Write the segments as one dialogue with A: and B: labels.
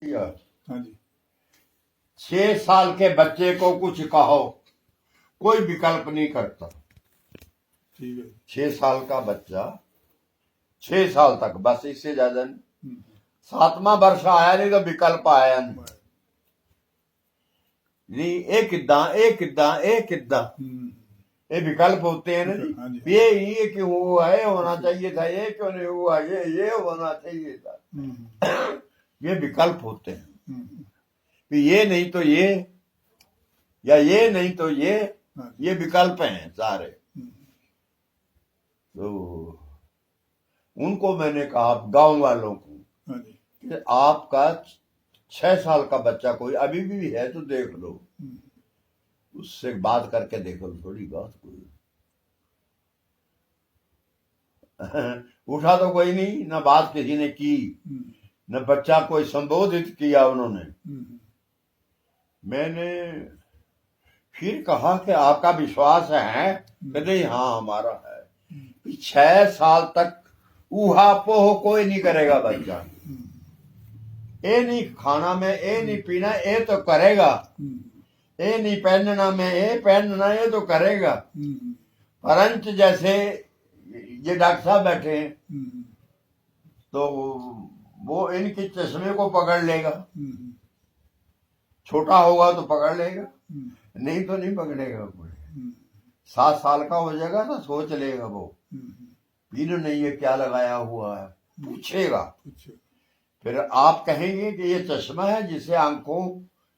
A: हाँ जी
B: 6 साल के बच्चे को कुछ कहो, कोई विकल्प नहीं करता।
A: ठीक है
B: 6 साल का बच्चा 6 साल तक, बस इससे ज्यादा नहीं।
A: हम्म,
B: 7वां वर्ष आया नहीं तो विकल्प आया नहीं। ਇਹ ਕਿੱਦਾਂ
A: हम्म,
B: ये विकल्प होते हैं ना
A: हाँ जी,
B: जी। ये क्यों हुआ, ये होना चाहिए था, ये क्यों नहीं हुआ, ये होना चाहिए था।
A: हम्म,
B: ये विकल्प होते हैं
A: हम्म,
B: कि ये नहीं तो ये, या ये नहीं तो
A: हाँ जी,
B: ये विकल्प हैं सारे।
A: हम्म,
B: तो उनको मैंने कहा, गांव वालों को,
A: हाँ जी,
B: कि आपका 6 साल का बच्चा कोई अभी भी है तो देख लो,
A: हम्म,
B: उससे बात करके देखो, थोड़ी बात कोई उठा तो कोई नहीं, ना बात किसी ने की,
A: हम्म,
B: न बच्चा कोई संबोधित किया उन्होंने।
A: हम्म,
B: मैंने फिर कहा कि आपका विश्वास है? कहते नहीं, हाँ हमारा है। कि 6 साल तक ऊहा पोह कोई नहीं करेगा बच्चा। ये नहीं खाना में, ये नहीं पीना, ये तो करेगा। ये नहीं पहनना में, ये पहनना, ये तो करेगा। परंच जैसे ये डॉक्टर साहब बैठे हैं, तो वो इनके चश्मे को पकड़ लेगा। छोटा होगा तो पकड़ लेगा, नहीं तो नहीं पकड़ेगा कोई। 7 साल का हो जाएगा तो सोच लेगा वो, पीन नहीं है क्या लगाया हुआ है, पूछेगा। फिर आप कहेंगे कि ये चश्मा है जिसे आंखों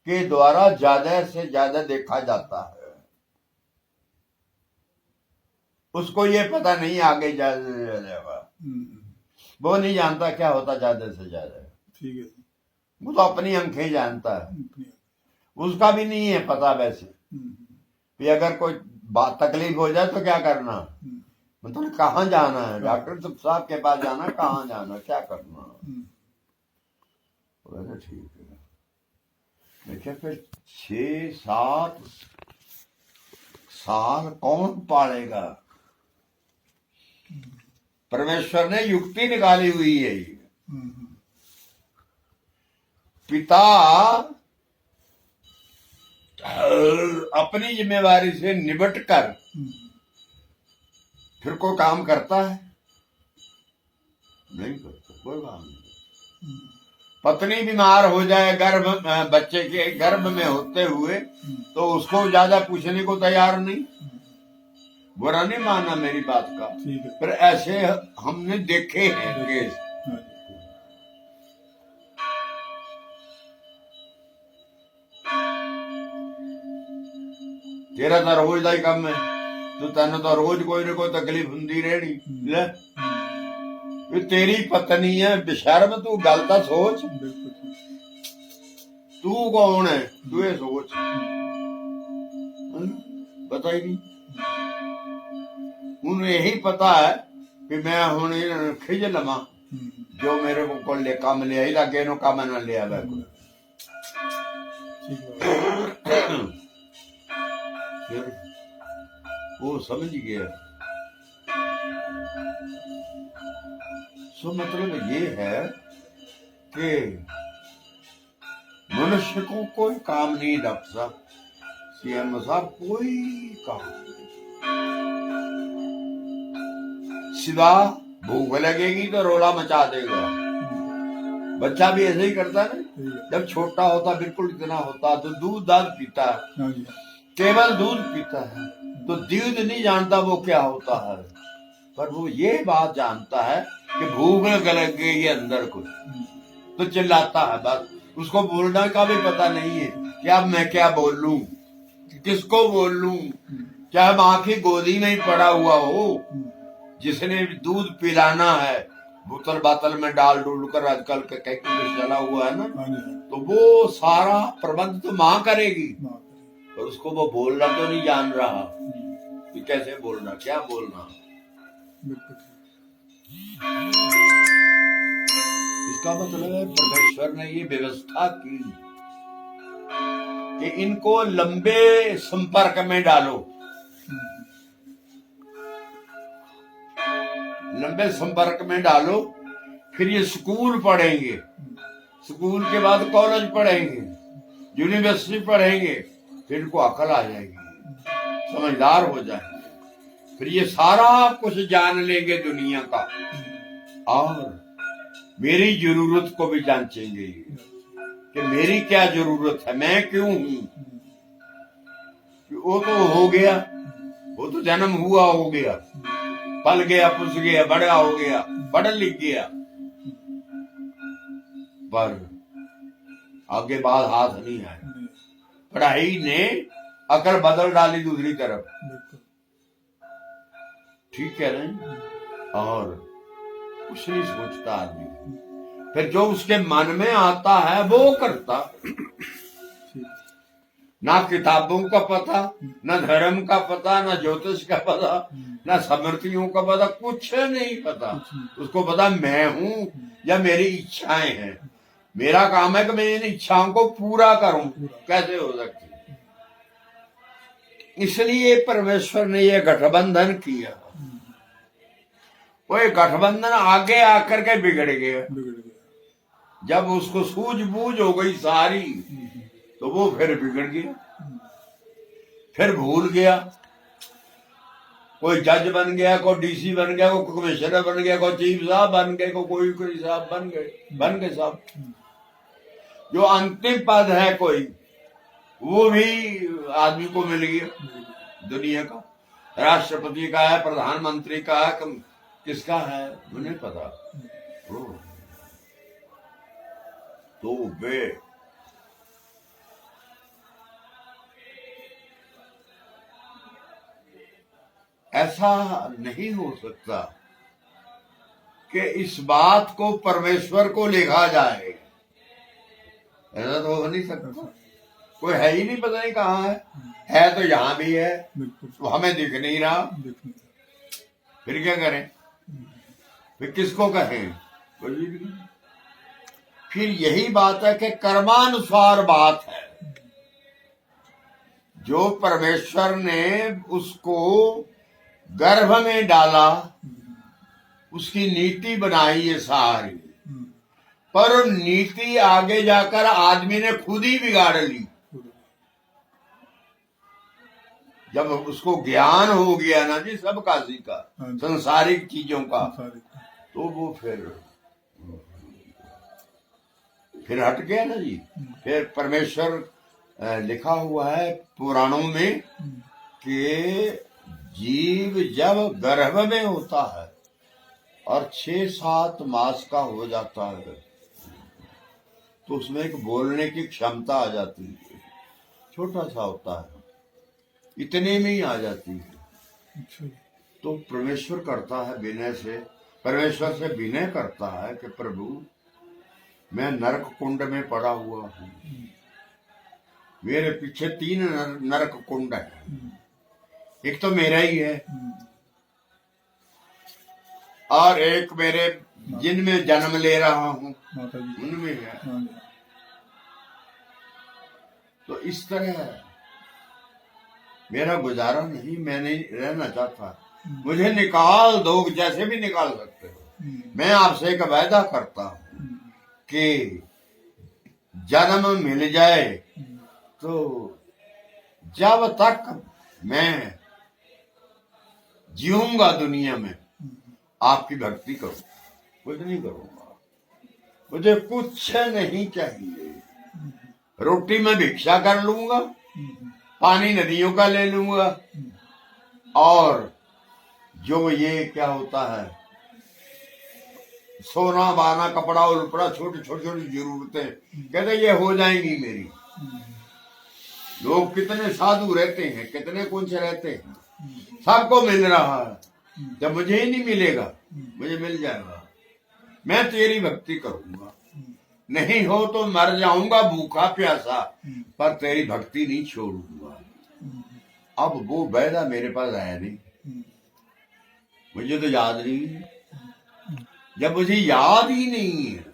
B: के द्वारा ज्यादा से ज्यादा देखा जाता है, उसको ये पता नहीं आगे ज्यादा से ज्यादा, वो नहीं जानता क्या होता ज्यादा से ज्यादा।
A: ठीक है
B: वो तो अपनी आंखें जानता है, उसका भी नहीं है पता वैसे कि अगर कोई बात तकलीफ हो जाए तो क्या करना, मतलब कहाँ जाना है, डॉक्टर साहब के पास जाना, कहाँ जाना, क्या करना। ठीक है, देखिए फिर 6-7 साल कौन पालेगा? परमेश्वर ने युक्ति निकाली हुई है। पिता अपनी जिम्मेवारी से निबट कर फिर कोई काम करता है? नहीं करता, कोई काम नहीं। पत्नी बीमार हो जाए गर्भ, बच्चे के गर्भ में होते हुए, तो उसको ज्यादा पूछने को तैयार नहीं। बुरा नहीं मानना मेरी बात का, फिर ऐसे हमने देखे हैं केस। तेरा तो रोज का ही काम है, तो तेन तो रोज कोई ना कोई तकलीफ होंगी रहनी। ले ये तेरी पत्नी है बेशर्म, तू गल तो सोच, तू कौन है, तू ये सोच। पता ही नहीं, उन्हें यही पता है कि मैं हूं खिज लवा, जो मेरे को ले काम लिया ही लगे नो काम ना लिया वै कोई। फिर वो समझ गया। सो मतलब ये है कि मनुष्य को कोई काम नहीं, डॉक्टर साहब, सीएम साहब, कोई काम नहीं, सिवा भूख लगेगी तो रोला मचा देगा। बच्चा भी ऐसे ही करता है ना, जब छोटा होता बिल्कुल इतना होता तो दूध दाद पीता है, केवल दूध पीता है, तो दूध नहीं जानता वो क्या होता है, पर वो ये बात जानता है कि भूख लगेगी अंदर कुछ, तो चिल्लाता है। बस उसको बोलने का भी पता नहीं है कि अब मैं क्या बोल लूं, किसको बोल लूं, चाहे माँ की गोदी में ही पड़ा हुआ हो, जिसने दूध पिलाना है, बोतल बातल में डाल डूल कर आजकल के कई कुछ चला हुआ है ना, तो वो सारा प्रबंध तो माँ करेगी, और उसको वो बोलना तो नहीं जान रहा कि कैसे बोलना, क्या बोलना। इसका मतलब है परमेश्वर ने ये व्यवस्था की कि इनको लंबे संपर्क में डालो, लंबे संपर्क में डालो, फिर ये स्कूल पढ़ेंगे, स्कूल के बाद कॉलेज पढ़ेंगे, यूनिवर्सिटी पढ़ेंगे, फिर इनको अकल आ जाएगी, समझदार हो जाएंगे, फिर ये सारा कुछ जान लेंगे दुनिया का, और मेरी जरूरत को भी जांचेंगे कि मेरी क्या जरूरत है, मैं क्यों हूं। वो तो हो गया, वो तो जन्म हुआ हो गया, पल गया, पुस गया, बड़ा हो गया, पढ़ लिख गया, पर आगे बात हाथ नहीं आया। पढ़ाई ने अकल बदल डाली दूसरी तरफ, ठीक है ना। और कुछ नहीं सोचता आदमी, फिर जो उसके मन में आता है वो करता। ना किताबों का पता, ना धर्म का पता, ना ज्योतिष का पता, ना समृतियों का पता, कुछ नहीं पता। उसको पता मैं हूं या मेरी इच्छाएं हैं, मेरा काम है कि मैं इन इच्छाओं को पूरा करूं। कैसे हो सकती? इसलिए परमेश्वर ने यह गठबंधन किया। वो गठबंधन आगे आकर के बिगड़ गया। जब उसको सूझबूझ हो गई सारी, तो वो फिर बिगड़ गया, फिर भूल गया। कोई जज बन गया, कोई डीसी बन गया, कोई कमिश्नर बन गया, कोई चीफ साहब बन गए, कोई साहब बन गए साहब। जो अंतिम पद है कोई, वो भी आदमी को मिल गया दुनिया का। राष्ट्रपति का है, प्रधानमंत्री का है, किसका है मुझे पता। तो वे ऐसा नहीं हो सकता कि इस बात को परमेश्वर को लिखा जाए। ऐसा तो हो नहीं सकता। कोई है ही नहीं, पता नहीं कहाँ है तो यहां भी है, तो हमें दिख नहीं रहा। फिर क्या करें? फिर किसको कहें? फिर यही बात है कि कर्मानुसार बात है। जो परमेश्वर ने उसको गर्भ में डाला, उसकी नीति बनाई है सारी, पर नीति आगे जाकर आदमी ने खुद ही बिगाड़ ली। जब उसको ज्ञान हो गया ना जी सब काशी का, संसारिक चीजों का, तो वो फिर हट गया ना जी। फिर परमेश्वर लिखा हुआ है पुराणों में कि जीव जब गर्भ में होता है और 6-7 मास का हो जाता है, तो उसमें एक बोलने की क्षमता आ जाती है। छोटा सा होता है, इतने में ही आ जाती है। तो परमेश्वर करता है विनय से, परमेश्वर से विनय करता है कि प्रभु मैं नरक कुंड में पड़ा हुआ हूं, मेरे पीछे 3 नरक कुंड है, एक तो मेरा ही है और एक मेरे जिनमें जन्म ले रहा हूं उनमें है। तो इस तरह मेरा गुजारा नहीं, मैं नहीं रहना चाहता, मुझे निकाल दो, जैसे भी निकाल सकते हो। मैं आपसे एक वायदा करता हूं कि जन्म मिल जाए तो जब तक मैं जीऊंगा दुनिया में आपकी भक्ति करूं, कुछ नहीं करूंगा। मुझे कुछ नहीं चाहिए। रोटी में भिक्षा कर लूंगा, पानी नदियों का ले लूंगा, और जो ये क्या होता है सोना बाना कपड़ा और उपड़ा, छोटी छोटी जरूरतें, कहते ये हो जाएंगी मेरी। लोग कितने साधु रहते हैं, कितने कुछ रहते हैं, सबको मिल रहा है। जब मुझे ही नहीं मिलेगा, मुझे मिल जाएगा। मैं तेरी भक्ति करूंगा, नहीं हो तो मर जाऊंगा भूखा प्यासा, पर तेरी भक्ति नहीं छोड़ूंगा। अब वो वायदा मेरे पास आया नहीं, मुझे तो याद नहीं है। जब मुझे याद ही नहीं है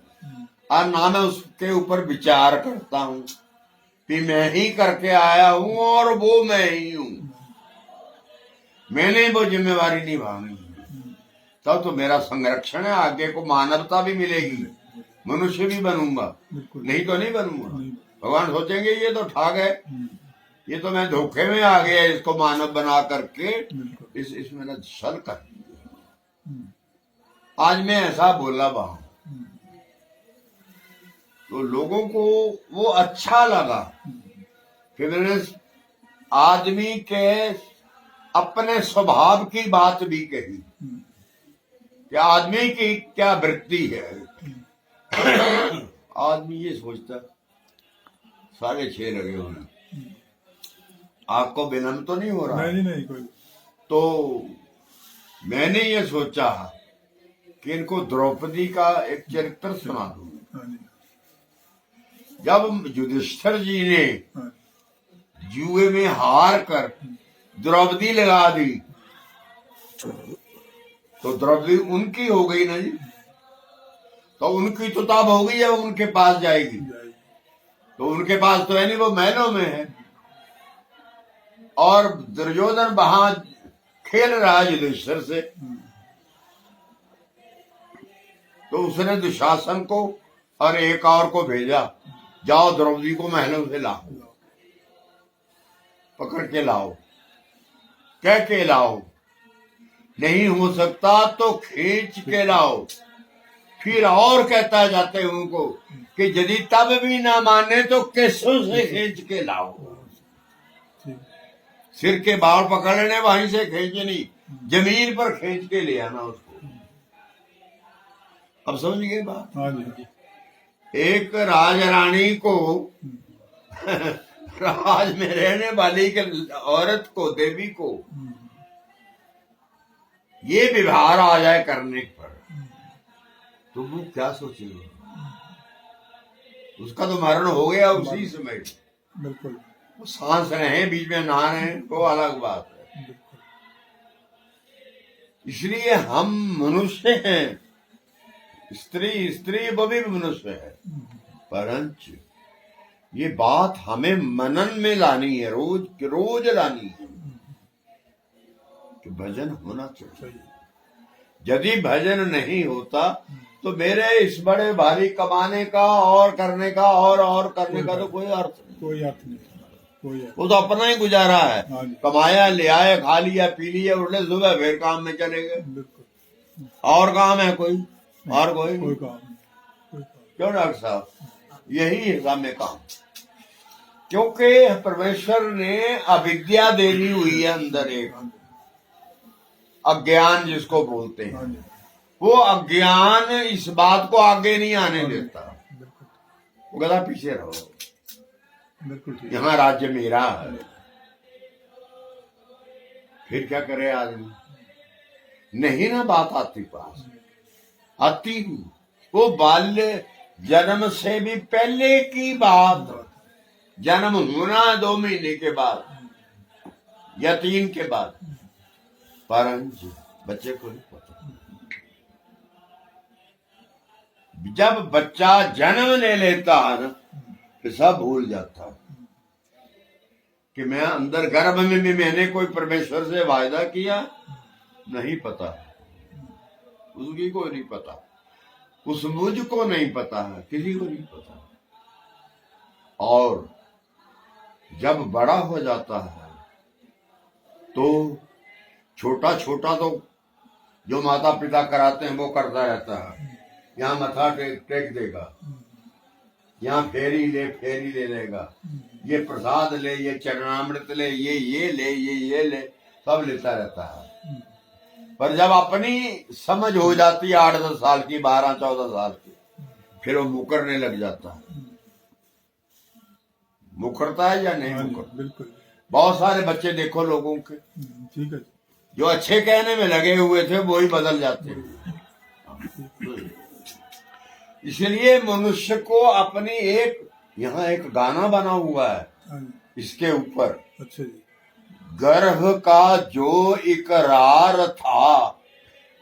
B: और ना मैं उसके ऊपर विचार करता हूं कि मैं ही करके आया हूं और वो मैं ही हूं, मैंने वो जिम्मेवारी निभानी, तब तो मेरा संरक्षण है, आगे को मानवता भी मिलेगी, मनुष्य भी बनूंगा,
A: बिल्कुल
B: नहीं तो नहीं बनूंगा।
A: नहीं।
B: भगवान सोचेंगे ये तो ठग है, ये तो मैं धोखे में आ गया इसको मानव बना करके,
A: बिल्कुल
B: इस मेरा छल कर।
A: हम्म,
B: आज मैं ऐसा बोला वहां तो लोगों को वो अच्छा लगा कि मैंने आदमी के अपने स्वभाव की बात भी कही कि आदमी की क्या वृत्ति है। आदमी ये सोचता 6:30 लगे होने, आपको विनम्र तो नहीं हो रहा?
A: नहीं नहीं कोई।
B: तो मैंने ये सोचा कि इनको द्रौपदी का एक चरित्र सुना दूं।
A: हाँ जी
B: जब युधिष्ठिर जी ने
A: हाँ
B: जुए में हार कर द्रौपदी लगा दी तो द्रौपदी उनकी हो गई ना जी, तो उनकी तो तब हो गई जब उनके पास जाएगी,
A: जाएगी।
B: तो उनके पास तो है नहीं, वो महलों में है। और दुर्योधन वहां खेल रहा है युधिष्ठिर से, तो उसने दुशासन को और एक और को भेजा, जाओ द्रौपदी को महलों से लाओ, पकड़ के लाओ, कह के लाओ, नहीं हो सकता तो खींच के लाओ। फिर और कहता जाते हैं उनको कि यदि तब भी ना माने तो केसों से खींच के लाओ।
A: ठीक।
B: सिर के बाल पकड़ने वहीं से खींचे नहीं, जमीन पर खींच के ले आना उसको। अब समझ गए बात?
A: हाँ जी
B: एक राजरानी को राज में रहने वाली के औरत को, देवी को ये व्यवहार आ जाए करने पर, तो वो क्या सोचेगा? उसका तो मरण हो गया उसी समय।
A: बिल्कुल
B: वो सांस रहे बीच में ना रहे वो अलग बात है।
A: बिल्कुल।
B: इसलिए हम मनुष्य हैं, स्त्री वो भी मनुष्य है, परंतु ये बात हमें मनन में लानी है, रोज लानी है कि भजन होना चाहिए।
A: सही।
B: यदि भजन नहीं होता तो मेरे इस बड़े भारी कमाने का और करने का और करने का तो कोई अर्थ नहीं।
A: कोई अर्थ नहीं, कोई अर्थ।
B: वो तो अपना ही गुजारा है,
A: हाँ जी।
B: कमाया, ले आए, खा लिया, पी लिया, उठे सुबह फिर काम में चले गए।
A: बिल्कुल।
B: और काम है कोई? और कोई
A: कोई काम नहीं, कोई काम।
B: क्यों डॉक्टर साहब? यही है हमें काम, क्योंकि परमेश्वर ने अविद्या दे दी हुई है अंदर, एक अज्ञान जिसको बोलते
A: हाँ
B: हैं।
A: जी
B: वो अज्ञान इस बात को आगे नहीं आने देता,
A: बिल्कुल।
B: वो कहता पीछे रहो,
A: बिल्कुल ठीक।
B: यहाँ राज्य मेरा है। फिर क्या करे आदमी? नहीं ना बात आती पास, आती नहीं। वो बाल्य जन्म से भी पहले की बात, जन्म होना 2 महीने के बाद या 3 के बाद, परंतु बच्चे को नहीं पता। जब बच्चा जन्म ले लेता है ना, फिर सब भूल जाता है कि मैं अंदर गर्भ में भी मैंने कोई परमेश्वर से वायदा किया, नहीं पता, उसकी को नहीं पता, उस मुझको नहीं पता है, किसी को नहीं पता। और जब बड़ा हो जाता है तो छोटा छोटा तो जो माता पिता कराते हैं वो करता रहता है। यहाँ मथा टेक देगा, यहाँ फेरी ले लेगा, ये प्रसाद ले, ये चरणामृत ले, ये ले, ये ले, सब लेता रहता है। पर जब अपनी समझ हो जाती है 8-10 साल की, 12-14 साल की, फिर वो मुकरने लग जाता है। मुकरता है या नहीं मुकरता?
A: बिल्कुल।
B: बहुत सारे बच्चे देखो लोगों के,
A: ठीक है,
B: जो अच्छे कहने में लगे हुए थे वो ही बदल जाते हैं। इसलिए मनुष्य को अपनी यहाँ एक गाना बना हुआ है इसके ऊपर,
A: अच्छा जी,
B: गर्भ का जो इकरार था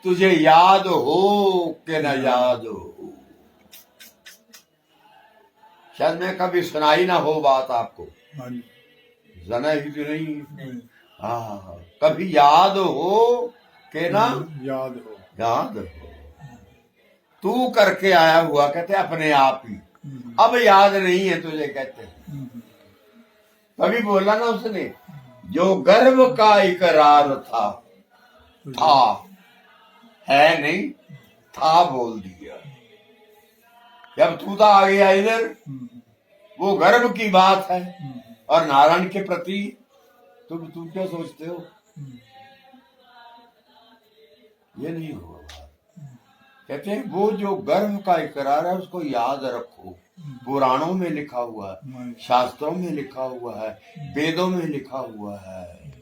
B: तुझे याद हो कि न याद हो। शायद मैं कभी सुनाई ना हो बात आपको, सुना ही तो नहीं। हाँ, कभी याद हो कि ना
A: याद हो।
B: तू करके आया हुआ, कहते अपने आप ही, अब याद नहीं है तुझे, कहते कभी बोला ना उसने, जो गर्व का इकरार था है नहीं, था बोल दिया। जब तू था आ गया इधर, वो गर्व की बात है। और नारायण के प्रति तुम क्या सोचते हो? ये नहीं होगा। कहते हैं वो जो गर्व का इकरार है उसको याद रखो। पुराणों में लिखा हुआ है, शास्त्रों में लिखा हुआ है, वेदों में लिखा हुआ है।